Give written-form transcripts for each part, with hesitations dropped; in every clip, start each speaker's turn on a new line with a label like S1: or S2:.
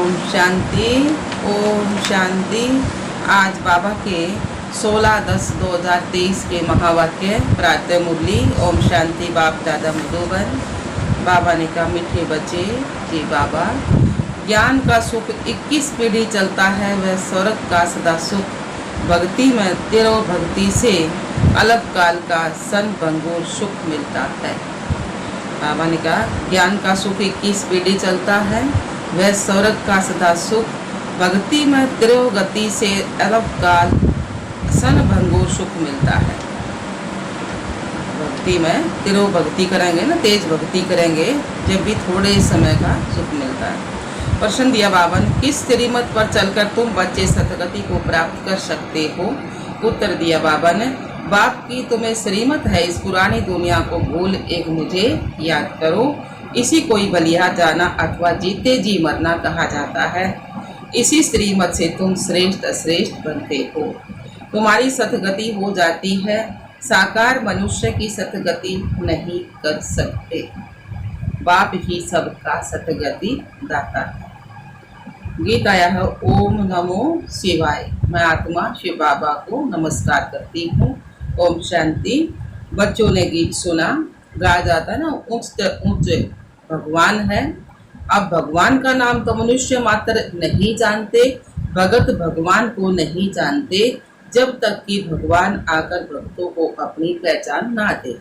S1: ओम शांति। ओम शांति। आज बाबा के 16/10/2023 के महावाक्य प्रातः मुरली। ओम शांति। बाप दादा मधुबन। बाबा ने कहा, मीठे बच्चे जी बाबा, ज्ञान का सुख 21 पीढ़ी चलता है, वह स्वर्ग का सदा सुख भक्ति में तेरो भक्ति से अलग काल का सन भंगुर सुख मिलता है। बाबा ने कहा, ज्ञान का सुख 21 पीढ़ी चलता है, वह स्वर्ग का सदा सुख भक्ति में तीव्र गति से अलग काल सन भंगुर सुख मिलता है। भक्ति में तीव्र भक्ति करेंगे ना, तेज भक्ति करेंगे जब भी थोड़े समय का सुख मिलता है। प्रश्न दिया बाबा ने, किस श्रीमत पर चलकर तुम बच्चे सतगति को प्राप्त कर सकते हो? उत्तर दिया बाबा ने, बाप की तुम्हें श्रीमत है, इस पुरानी दुनिया को भूल एक मुझे याद करो। इसी कोई बलिया जाना अथवा जीते जी मरना कहा जाता है। इसी श्रीमत से तुम श्रेष्ठ श्रेष्ठ बनते हो, तुम्हारी सतगति हो जाती है। साकार मनुष्य की सतगति नहीं कर सकते, बाप ही सबका सतगति दाता है। गीत आया है, ओम नमो शिवाय। मैं आत्मा शिव बाबा को नमस्कार करती हूँ। ओम शांति। बच्चों ने गीत सुना, गाया जाता है ना, ऊंच भगवान है। अब भगवान का नाम तो मनुष्य मात्र नहीं जानते, भगत भगवान को नहीं जानते, जब तक कि भगवान आकर भक्तों को अपनी पहचान ना दे।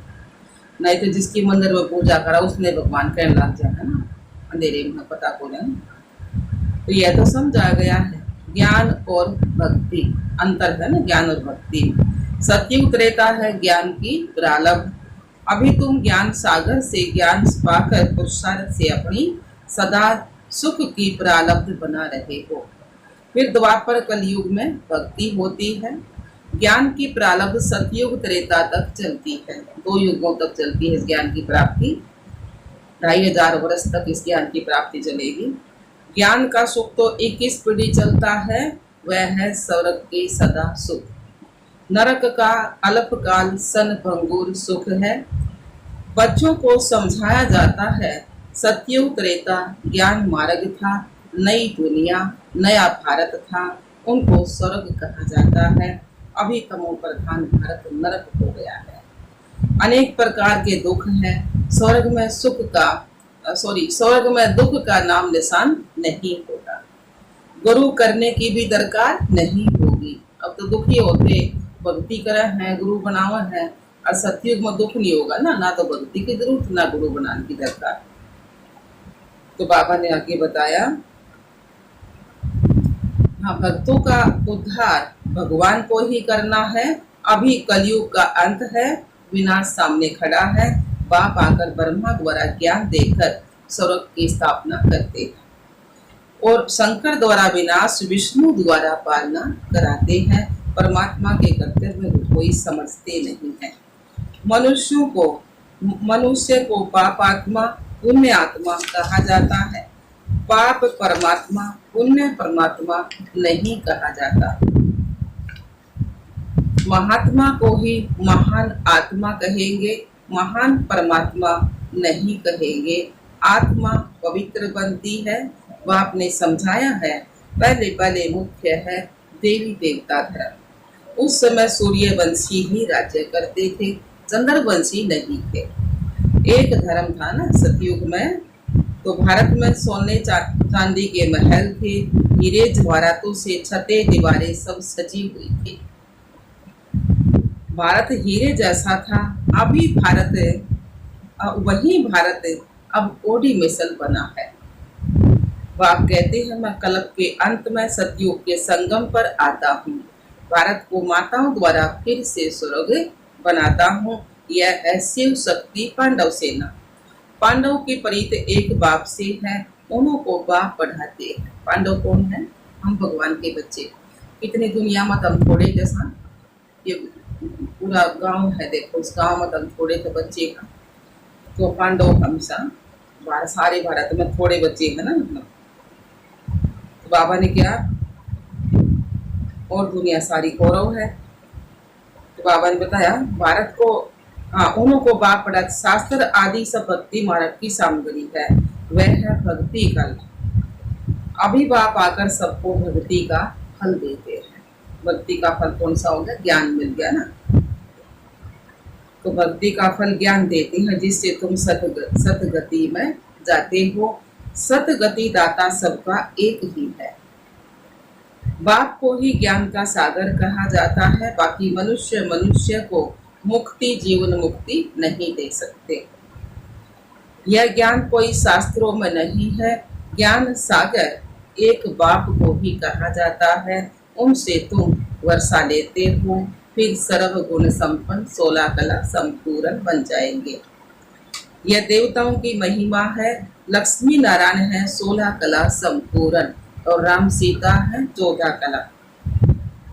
S1: नहीं तो जिसकी मंदिर में पूजा करा उसने भगवान कहने लग जाए ना, अंधेरे में पता को नहीं। तो यह तो समझा गया है, ज्ञान और भक्ति अंतर है ना, ज्ञान और भक्ति। सत्युग त्रेता है ज्ञान की प्रारब्ध। अभी तुम ज्ञान सागर से ज्ञान पाकर पुरुषार्थ से अपनी सदा सुख की प्रारब्ध बना रहे हो। फिर द्वापर कलयुग में भक्ति होती है। ज्ञान की प्रारब्ध सतयुग त्रेता तक चलती है, 2 युगों तक चलती है इस ज्ञान की प्राप्ति। 2500 वर्ष तक इस ज्ञान की प्राप्ति चलेगी। ज्ञान का सुख तो 21 पीढ़ी चलता है, वह है स्वर्ग के सदा सुख। नरक का अल्पकाल सन भंगुर सुख है। बच्चों को समझाया जाता है, सतयुग त्रेता ज्ञान मार्ग था, नई दुनिया नया भारत था, उनको स्वर्ग कहा जाता है। अभी तमो प्रधान भारत नरक हो गया है। अनेक प्रकार के दुख हैं। स्वर्ग में दुख का नाम निशान नहीं होगा। गुरु करने की भी दरकार नहीं होगी। अब तो दुखी होते, भक्ति करे हैं, गुरु बनावा है, और सतयुग में दुख नहीं होगा ना तो भक्ति की जरूरत ना गुरु बनाने की दरकार। तो बाबा ने आगे बताया, हाँ, भक्तों का उद्धार भगवान को ही करना है। अभी कलयुग का अंत है, विनाश सामने खड़ा है। बाप आकर ब्रह्मा द्वारा ज्ञान देकर स्वर्ग की स्थापना करते हैं और शंकर द्वारा विनाश, विष्णु द्वारा पालना कराते हैं। परमात्मा के कर्तव्य को कोई समझते नहीं है। मनुष्य को पाप आत्मा पुण्य आत्मा कहा जाता है। पाप परमात्मा पुण्य परमात्मा नहीं कहा जाता। महात्मा को ही महान आत्मा कहेंगे, महान परमात्मा नहीं कहेंगे। आत्मा पवित्र बनती है। बाप ने समझाया है, पहले मुख्य है देवी देवता धर्म। उस समय सूर्यवंशी ही राज्य करते थे, चंद्रवंशी नहीं थे। एक धर्म था ना सतयुग में। तो भारत में सोने चांदी के महल थे, हीरे जवाहरातों से छतें दीवारें सब सजी हुई थी। भारत हीरे जैसा था। अभी वही भारत अब कोडी मिसल बना है। बाप कहते हैं, मैं कल्प के अंत में सतयुग के संगम पर आता हूँ। भारत को माताओं द्वारा फिर से स्वर्ग बनाता हूँ। यह है शिव शक्ति पांडव सेना। पांडव की प्रीत एक बाप से है, उन्हों को बाप पढ़ाते हैं। पांडव कौन है? हम भगवान के बच्चे। इतनी दुनिया में तम थोड़े जैसा, ये पूरा गांव है, देखो उस गांव में तम थोड़े तो बच्चे हैं। तो पांडव हमेशा सारे भारत में थोड़े बच्चे हैं ना, मतलब। तो बाबा ने क्या, और दुनिया सारी कौरव है। तो बाबा ने बताया, भारत को उन्हों को बाप पढ़ा। शास्त्र आदि सब भक्ति मार्ग की सामग्री है, वह है भक्ति कल। अभी बाप आकर सबको भक्ति का फल देते हैं। भक्ति का फल कौन सा हो गया? ज्ञान मिल गया ना। तो भक्ति का फल ज्ञान देते हैं, जिससे तुम सतगति में जाते हो। सतगति दाता सबका एक ही है। बाप को ही ज्ञान का सागर कहा जाता है। बाकी मनुष्य को मुक्ति, जीवन मुक्ति नहीं दे सकते। यह ज्ञान कोई शास्त्रों में नहीं है। ज्ञान सागर एक बाप को ही कहा जाता है। उनसे तुम वर्षा लेते हो, फिर सर्व गुण संपन्न 16 कला संपूर्ण बन जाएंगे। यह देवताओं की महिमा है। लक्ष्मी नारायण है 16 कला संपूर्ण, और राम सीता है 14 कला।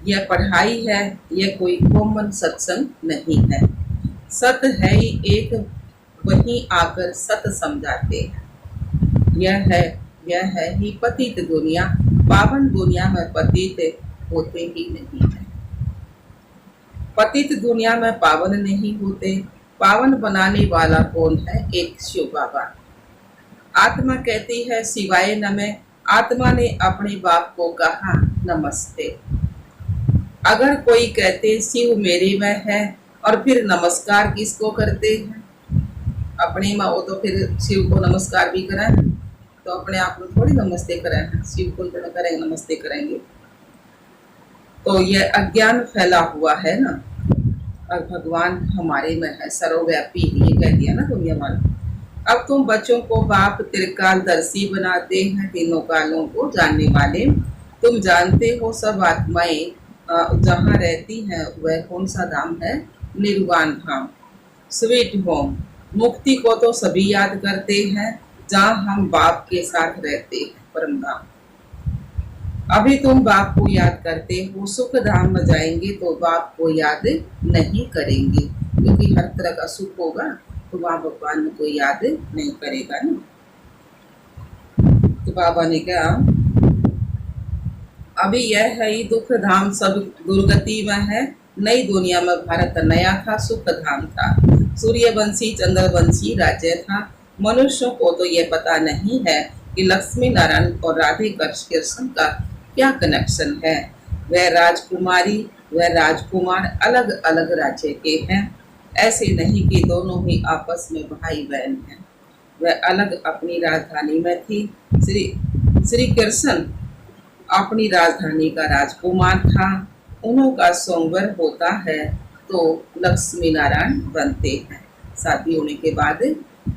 S1: यह पढ़ाई है, यह कोई कॉमन सत्संग नहीं है। सत है ही एक, वहीं आकर सत समझाते हैं। यह है ही पतित दुनिया। पावन दुनिया में पतित होते ही नहीं है। पतित दुनिया में पावन नहीं होते। पावन बनाने वाला कौन है? एक शिव बाबा। आत्मा कहती है शिवाय नमः। आत्मा ने अपने बाप को कहा नमस्ते। अगर कोई कहते शिव मेरे में है, और फिर नमस्कार किसको करते हैं? अपने माँ, वो तो फिर शिव को नमस्कार भी कराए, तो अपने आप को थोड़ी नमस्ते कराए, शिव को तो करेंगे, नमस्ते करेंगे। तो यह अज्ञान फैला हुआ है ना। और भगवान हमारे में है, सर्वव्यापी, ये कह दिया ना दुनिया वाला। अब तुम बच्चों को बाप त्रिकालदर्शी बनाते हैं, तीनों कालों को जानने वाले। तुम जानते हो सब आत्माएं जहाँ रहती हैं वह कौन सा धाम है? निर्वाण धाम, स्वीट होम। मुक्ति को तो सभी याद करते हैं, जहाँ हम बाप के साथ रहते हैं, परम धाम। अभी तुम बाप को याद करते हो। सुख धाम में जाएंगे तो बाप को याद नहीं करेंगे, क्योंकि हर तरह का सुख होगा तो वहाँ भगवान को याद नहीं करेगा ना। तो बाबा ने कहा अभी यह है ही दुख धाम, सब दुर्गति में है। नई दुनिया में भारत नया था, सुख धाम था। सूर्यवंशी चंद्रवंशी राज्य था। मनुष्यों को तो यह पता नहीं है कि लक्ष्मी नारायण और राधे कृष्ण का क्या कनेक्शन है। वह राजकुमारी, वह राजकुमार अलग अलग राज्य के हैं। ऐसे नहीं कि दोनों ही आपस में भाई बहन हैं। वह अलग अपनी राजधानी में थी। श्री कृष्ण अपनी राजधानी का राजकुमार था। उन्हों का सोमवार होता है तो लक्ष्मी नारायण बनते हैं। शादी होने के बाद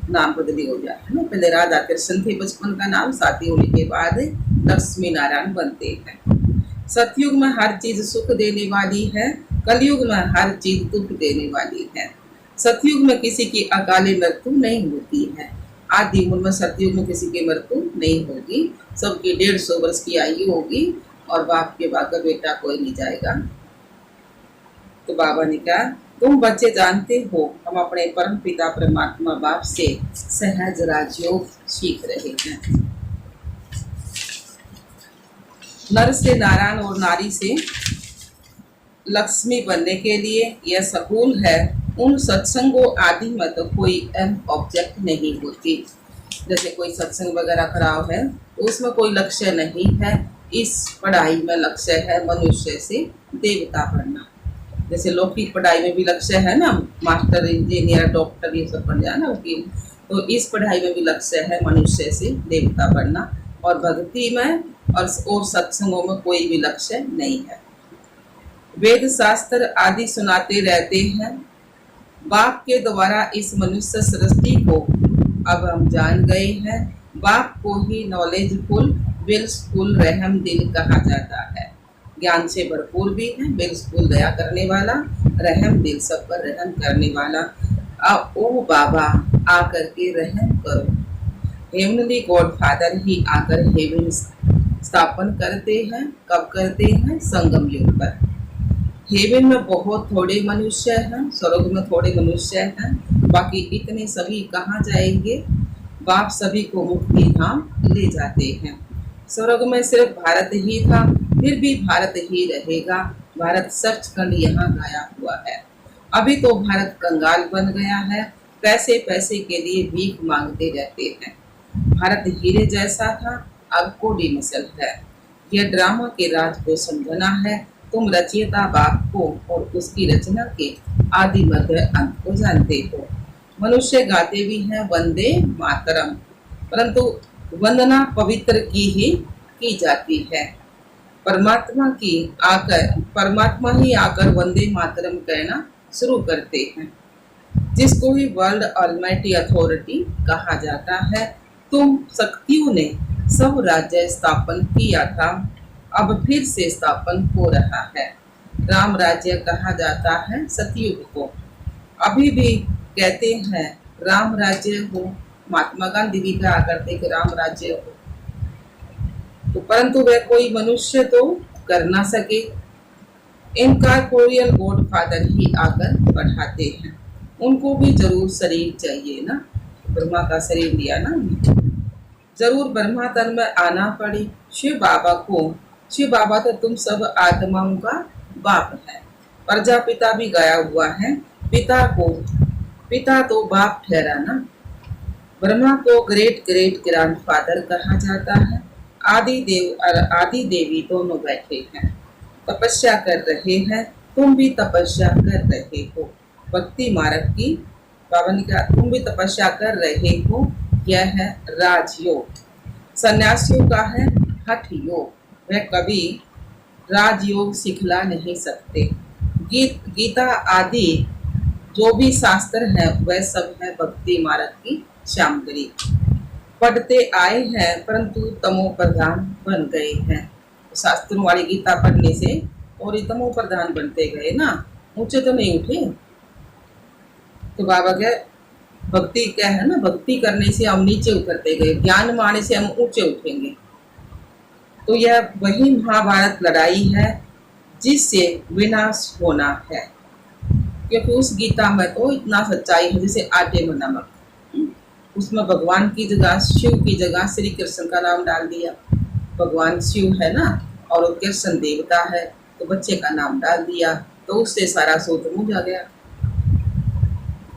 S1: नाम बदली हो जाता है ना। पहले राधा कृष्ण थे बचपन का नाम, शादी होने के बाद लक्ष्मी नारायण बनते हैं। सतयुग में हर चीज सुख देने वाली है, कलयुग में हर चीज दुख देने वाली है। सतयुग में किसी की अकाली मृत्यु नहीं होती है। आदि उम्र में सतयुग में किसी की मृत्यु नहीं होगी। सबकी 150 वर्ष की आयु होगी, और बाप के बाद बेटा कोई नहीं जाएगा। तो बाबा ने कहा तुम बच्चे जानते हो हम अपने परम पिता परमात्मा बाप से सहज राजयोग सीख रहे हैं। नर से नारायण और नारी से लक्ष्मी बनने के लिए यह सकूल है। उन सत्संगों आदि में तो कोई अहम ऑब्जेक्ट नहीं होती। जैसे कोई सत्संग वगैरह खराब है तो उसमें कोई लक्ष्य नहीं है। इस पढ़ाई में लक्ष्य है मनुष्य से देवता बनना। जैसे लौकिक पढ़ाई में भी लक्ष्य है ना, मास्टर, इंजीनियर, डॉक्टर, ये सब बन जाए ना वकील। तो इस पढ़ाई में भी लक्ष्य है मनुष्य से देवता बनना। और भक्ति में और सत्संगों में कोई भी लक्ष्य नहीं है। वेद शास्त्र आदि सुनाते रहते हैं। बाप के द्वारा इस मनुष्य सृष्टि को अब हम जान गए हैं। बाप को ही नॉलेजफुल, विलफुल, रहम दिल कहा जाता है। ज्ञान से भरपूर भी है, विलफुल, दया करने वाला, रहम दिल, सब पर रहम करने वाला। अब ओ बाबा आकर के रहम करो। हेवनली गॉड फादर ही आकर हेवन स्थापन करते हैं। कब करते हैं? संगम युग पर। हेवन में बहुत थोड़े मनुष्य हैं, स्वर्ग में थोड़े मनुष्य हैं, बाकी इतने सभी कहाँ जाएंगे? बाप सभी को मुक्ति धाम ले जाते हैं। स्वर्ग में सिर्फ भारत ही था, फिर भी भारत ही रहेगा। भारत सचखंड यहाँ गाया हुआ है। अभी तो भारत कंगाल बन गया है, पैसे पैसे के लिए भीख मांगते रहते हैं। भारत हीरे जैसा था, अब कोडी मसल है। यह ड्रामा के राज को समझना है। तुम रचयिता बाप को और उसकी रचना के आदि मध्य अंत को जानते हो। मनुष्य गाते भी हैं वंदे मातरम, परंतु वंदना पवित्र की ही की जाती है। परमात्मा ही आकर वंदे मातरम कहना शुरू करते हैं, जिसको ही वर्ल्ड ऑलमाइटी अथॉरिटी कहा जाता है। तुम शक्तियों ने सब राज्य स्थापन किया था, अब फिर से स्थापन हो रहा है। राम राज्य कहा जाता है सतयुग को। अभी भी कहते हैं राम राज्य हो। महात्मा गांधी भी कहा करते कि राम राज्य हो, तो परंतु वह कोई मनुष्य तो कर ना सके। इनकॉर्पोरियल गॉड फादर ही आकर बढ़ाते हैं। उनको भी जरूर शरीर चाहिए ना, ब्रह्मा का शरीर दिया ना, जरूर ब्रह्मा तन में आना पड़े। शिव बाबा तो तुम सब आत्माओं का बाप है। प्रजापिता भी गया हुआ है, पिता तो बाप ठहरा ना। ब्रह्मा को ग्रेट ग्रेट ग्रैंडफादर कहा जाता है। आदि देवी दोनों बैठे हैं, तपस्या कर रहे हैं। तुम भी तपस्या कर रहे हो। भक्ति मार्ग की बाबा ने कहा तुम भी तपस्या कर रहे हो। यह है राजयोग। सन्यासियों का है हठ योग। वह कभी राजयोग सिखला नहीं सकते। गीता आदि जो भी शास्त्र है वह सब है भक्ति मार्ग की सामग्री। पढ़ते आए हैं परंतु तमो प्रधान बन गए हैं। शास्त्रों वाली गीता पढ़ने से और तमो प्रधान बनते गए ना, ऊंचे तो नहीं उठे। तो बाबा के भक्ति क्या है ना, भक्ति करने से हम नीचे उतरते गए, ज्ञान माने से हम ऊंचे उठेंगे। तो यह वही महाभारत लड़ाई है जिससे विनाश होना है, क्योंकि उस गीता में तो इतना सच्चाई है जैसे आटे में नमक। उसमें भगवान की जगह शिव की जगह श्री कृष्ण का नाम डाल दिया। भगवान शिव है ना और कृष्ण देवता है, तो बच्चे का नाम डाल दिया, तो उससे सारा सूत्र मुझ आ गया।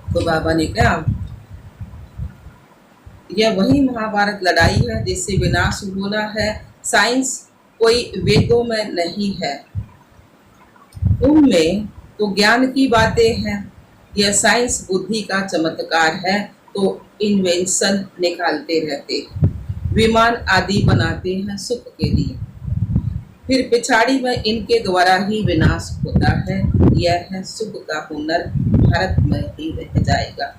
S1: तो बाबा ने कहा यह वही महाभारत लड़ाई है जिससे विनाश होना है। साइंस कोई वेदों में नहीं है, उनमें तो ज्ञान की बातें हैं। यह साइंस बुद्धि का चमत्कार है, तो इन्वेंशन निकालते रहते, विमान आदि बनाते हैं सुख के लिए, फिर पिछाड़ी में इनके द्वारा ही विनाश होता है। यह है सुख का हुनर, भारत में ही रह जाएगा।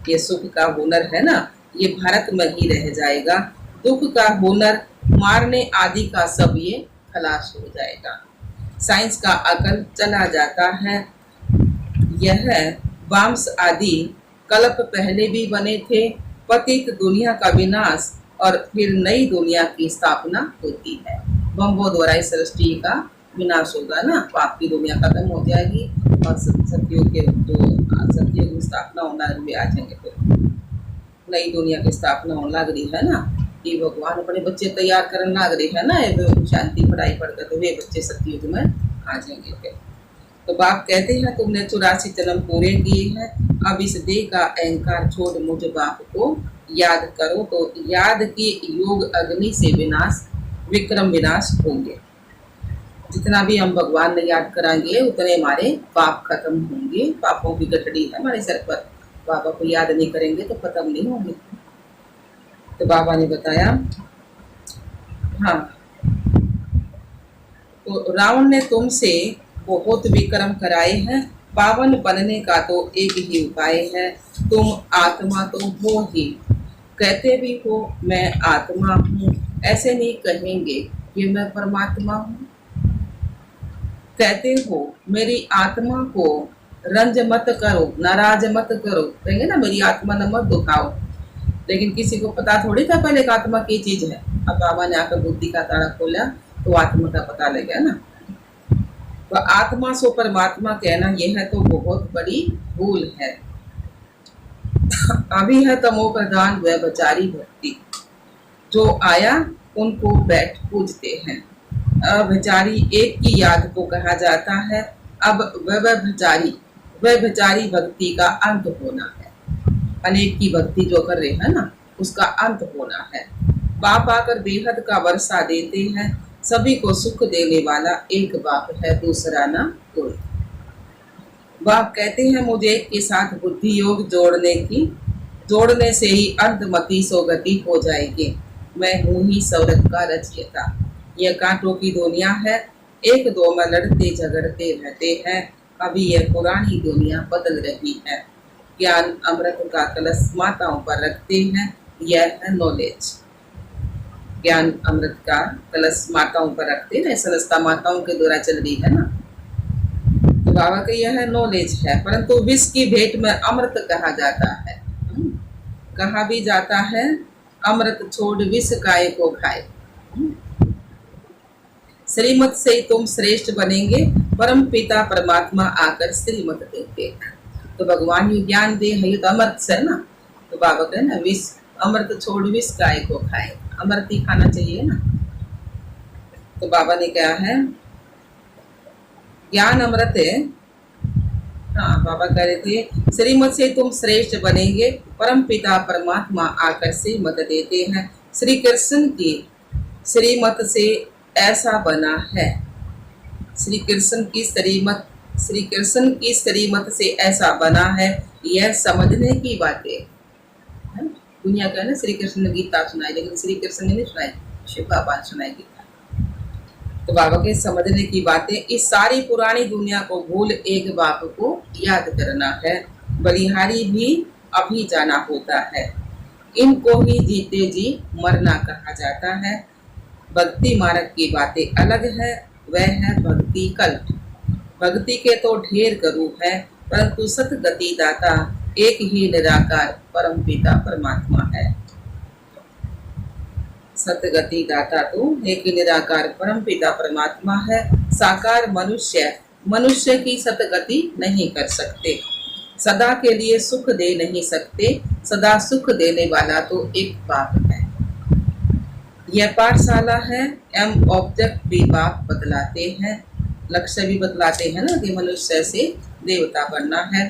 S1: ये सुख का हुनर है ना, ये भारत में ही रह जाएगा। दुख का हुनर मारने आदि का सब ये खलास हो जाएगा। साइंस का अकल चला जाता है। यह वाम्स आदि कल्प पहले भी बने थे। पतित दुनिया का विनाश और फिर नई दुनिया की स्थापना होती है। बम्बो द्वारा इस सृष्टि का विनाश होगा ना, पाप की दुनिया खत्म हो जाएगी और सत्युग की स्थापना होना भी आ जाएंगे। तो नई दुनिया की स्थापना होने लग रही है ना, कि भगवान अपने बच्चे तैयार करने लग रहे है ना, शांति पढ़ाई पढ़कर, तो वे बच्चे सतयुग में आ जाएंगे फिर। तो बाप कहते हैं तुमने 84 जन्म पूरे किए हैं, अब इस देह का अहंकार छोड़ मुझ बाप को याद करो, तो याद की योग अग्नि से विक्रम विनाश होंगे। जितना भी हम भगवान ने याद कराएंगे उतने हमारे पाप खत्म होंगे। पापों की गठड़ी है हमारे सर पर, बाबा को याद नहीं करेंगे तो खत्म नहीं होंगे। तो बाबा ने बताया हाँ, तो रावण ने तुमसे बहुत विक्रम कराए हैं। पावन बनने का तो एक ही उपाय है, तुम आत्मा तो हो ही। कहते भी हो मैं आत्मा हूँ, ऐसे नहीं कहेंगे कि मैं परमात्मा हूँ। कहते हो मेरी आत्मा को रंज मत करो, नाराज मत करो, कहेंगे ना मेरी आत्मा न मत दुखाओ। लेकिन किसी को पता थोड़ी था पहले कि आत्मा की चीज है। अब बाबा ने आकर बुद्धि का ताला खोला तो आत्मा का पता लग गया ना। तो आत्मा सो परमात्मा कहना यह है तो बहुत बड़ी भूल है। अभी है तमो प्रधान व बेचारी भक्ति, जो आया उनको बैठ पूजते हैं। बेचारी एक की याद को कहा जाता है। अब वह बेचारी भक्ति का अंत होना है। अनेक की भक्ति जो कर रहे हैं ना, उसका अंत होना है। बाप आकर बेहद का वर्षा देते हैं। सभी को सुख देने वाला एक बाप है, दूसरा ना कोई। बाप कहते हैं मुझे के साथ बुद्धि योग जोड़ने से ही अंतमति सोगति हो जाएगी। मैं हूं ही सौरभ का रचयिता। यह कांटों की दुनिया है, एक दो में लड़ते झगड़ते रहते हैं। अभी यह पुरानी दुनिया बदल रही है। ज्ञान अमृत का कलश माताओं पर रखते हैं, यह है नॉलेज। ज्ञान अमृत का कलश माताओं पर रखते हैं, संस्था माताओं के द्वारा चल रही है ना। तो बाबा का यह नॉलेज है, परंतु विष की भेंट में अमृत कहा जाता है। कहा भी जाता है अमृत छोड़ विष काय को खाए। श्रीमत से ही तुम श्रेष्ठ बनेंगे, परम पिता परमात्मा आकर श्रीमत देते हैं। तो भगवान ये ज्ञान दे है, ये तो अमृत से ना। तो बाबा कहे ना विष अमृत छोड़ विष काय को खाए, अमृत ही खाना चाहिए ना। तो बाबा ने कहा है ज्ञान अमृत है। हाँ, बाबा कह रहे थे श्रीमत से तुम श्रेष्ठ बनेंगे, परम पिता परमात्मा आकर श्रीमत देते हैं। श्री कृष्ण की श्रीमत से ऐसा बना है। श्री कृष्ण की श्रीमत से ऐसा बना है, यह समझने की बातें। दुनिया का है ना, श्री कृष्ण ने गीता सुनाई, लेकिन श्री कृष्ण ने नहीं सुनाई, शिव बाबा ने सुनाई गीता। तो बाबा के समझने की बातें, इस सारी पुरानी दुनिया को भूल एक बाप को याद करना है। बलिहारी भी अभी जाना होता है, इनको ही जीते जी मरना कहा जाता है। भक्ति मार्ग की बातें अलग है, वह है भक्ति कल्प। भक्ति के तो ढेर करूप है, परंतु सतगति दाता एक ही निराकार परम पिता परमात्मा है। सतगति दाता तो एक ही निराकार परम पिता परमात्मा है। साकार मनुष्य की सतगति नहीं कर सकते, सदा के लिए सुख दे नहीं सकते। सदा सुख देने वाला तो एक बाप है। यह पाठशाला है, एम ऑब्जेक्ट भी बाप बतलाते हैं, लक्ष्य भी बतलाते हैं ना कि मनुष्य से देवता बनना है।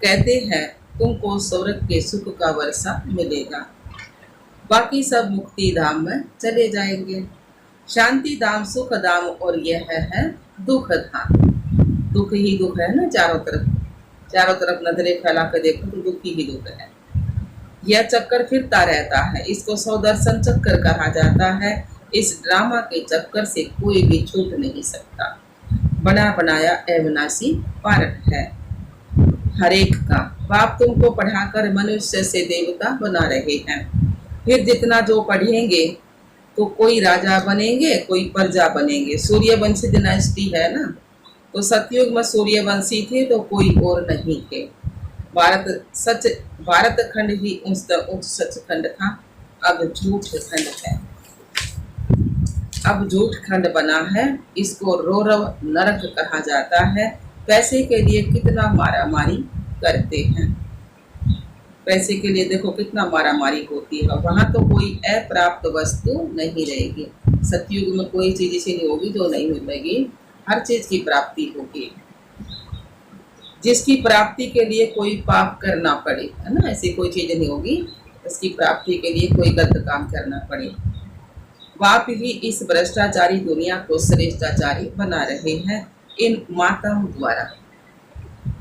S1: कहते हैं तुमको स्वर्ग के सुख का वर्षा मिलेगा, बाकी सब मुक्ति धाम में चले जाएंगे। शांति धाम, सुख धाम, और यह है दुख धाम। दुख ही दुख है ना, चारों तरफ नजरें फैला कर देखो तो दुख ही दुख है। यह चक्कर फिरता रहता है, इसको सौदर्शन चक्कर कहा जाता है। इस ड्रामा के चक्कर से कोई भी छूट नहीं सकता। बना बनाया अविनाशी पार्ट है हर एक का। बाप तुमको पढ़ाकर मनुष्य से देवता बना रहे हैं। फिर जितना जो पढ़ेंगे तो कोई राजा बनेंगे, कोई प्रजा बनेंगे। सूर्यवंशी डिनास्टी है ना, तो सतयुग में सूर्यवंशी थे तो कोई और नहीं थे। भारत खंड ही उच्च सचखंड था, अब झूठ खंड है। अब झूठ खंड बना है, इसको रौरव नरक कहा जाता है। पैसे के लिए कितना मारामारी करते हैं, पैसे के लिए देखो कितना मारामारी होती है। वहां तो कोई अप्राप्त वस्तु नहीं रहेगी। सतयुग में कोई चीज ऐसी नहीं होगी जो नहीं मिलेगी, हर चीज की प्राप्ति होगी। जिसकी प्राप्ति के लिए कोई पाप करना पड़े, है ना, ऐसी कोई चीज नहीं होगी इसकी प्राप्ति के लिए कोई गलत काम करना पड़े। बाप ही इस भ्रष्टाचारी दुनिया को श्रेष्ठाचारी बना रहे हैं इन माताओं द्वारा।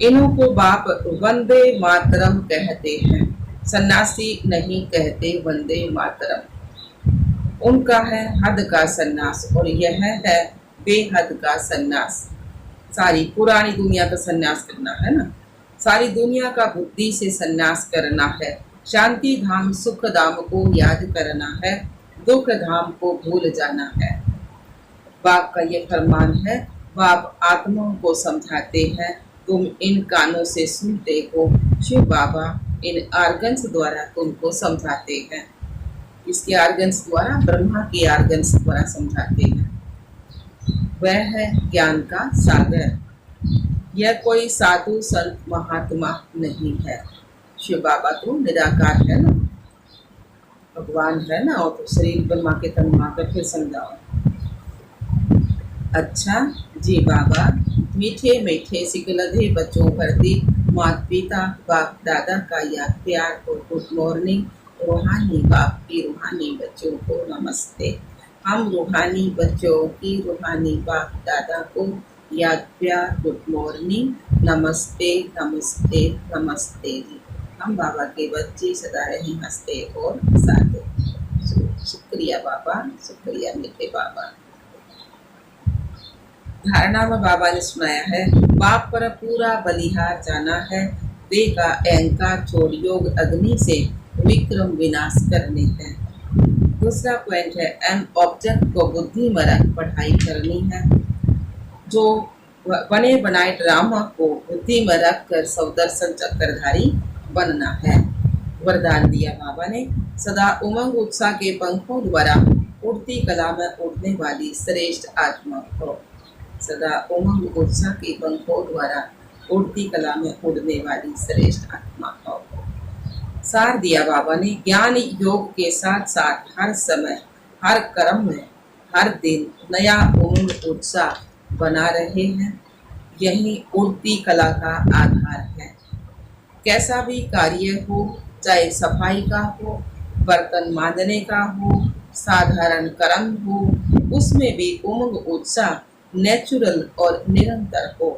S1: इन्हों को बाप वंदे मातरम कहते हैं, सन्यासी नहीं कहते वंदे मातरम। उनका है हद का सन्यास और यह है बेहद का सन्यास। सारी पुरानी दुनिया का सन्यास करना है ना, सारी दुनिया का बुद्धि से सन्यास करना है। शांति धाम सुख धाम को याद करना है, दुख धाम को भूल जाना है। बाप का ये फरमान है। बाप आत्माओं को समझाते हैं, तुम इन कानों से सुनते हो। शिव बाबा इन आर्गन्स द्वारा तुमको समझाते हैं। इसके आर्गन्स द्वारा, ब्रह्मा के आर्गन्स द्वारा समझाते हैं। वह है ज्ञान का सागर। यह कोई साधु संत महात्मा नहीं है। शिव बाबा तो निराकार है ना, भगवान है ना, और तो शरीर ब्रह्मा के तन माकर फिर समझाओ। अच्छा जी बाबा, मीठे मीठे सिकलधे बच्चों प्रति माता पिता बाप दादा का याद प्यार और गुड मॉर्निंग। रूहानी बाप की रूहानी रूहानी बच्चों को नमस्ते। हम रूहानी बच्चों की रूहानी बाप दादा को याद प्यार गुड मॉर्निंग, नमस्ते नमस्ते नमस्ते जी। हम बाबा के बच्चे सदा रहे हंसते और हंसाते। शुक्रिया बाबा, शुक्रिया मीठे बाबा। धारणा में बाबा ने सुनाया है, बाप पर पूरा बलिहार जाना है, देह का अहंकार छोड़ योग अग्नि से विक्रम विनाश करने हैं। दूसरा पॉइंट है, एम ऑब्जेक्ट को बुद्धि में रख पढ़ाई करनी है। जो बने बनाए ड्रामा को बुद्धि में रख कर सौदर्शन चक्रधारी बनना है। वरदान दिया बाबा ने, सदा उमंग उत्साह के पंखों द्वारा उड़ती कला में उड़ने वाली श्रेष्ठ आत्मा हो। सदा उमंग उत्साह के पंखों द्वारा उड़ती कला में उड़ने वाली श्रेष्ठ आत्मा हो। सार दिया बाबा ने, ज्ञान योग के साथ साथ हर समय हर कर्म में हर दिन नया उमंग उत्साह बना रहे हैं। यही उड़ती कला का आधार है। कैसा भी कार्य हो, चाहे सफाई का हो, बर्तन मांजने का हो, साधारण कर्म हो, उसमें भी उमंग उत्साह नेचुरल और निरंतर हो।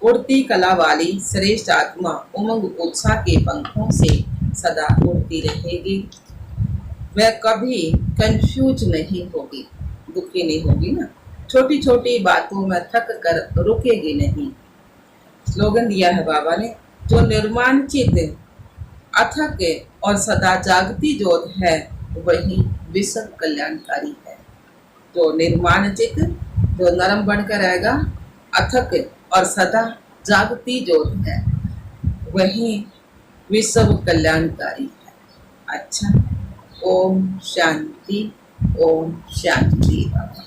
S1: उड़ती कला वाली श्रेष्ठ आत्मा उमंग उत्साह के पंखों से सदा उड़ती रहेगी। वह कभी कंफ्यूज नहीं होगी, दुखी नहीं होगी ना, छोटी छोटी बातों में थक कर रुकेगी नहीं। स्लोगन दिया है बाबा ने, जो निर्माण चित अथक और सदा जागती ज्योत है, वही विश्व कल्याणकारी है। जो निर्माण चित, जो नरम बनकर रहेगा, अथक और सदा जागती ज्योत है, वही विश्व कल्याणकारी है। अच्छा, ओम शांति, ओम शांति बाबा।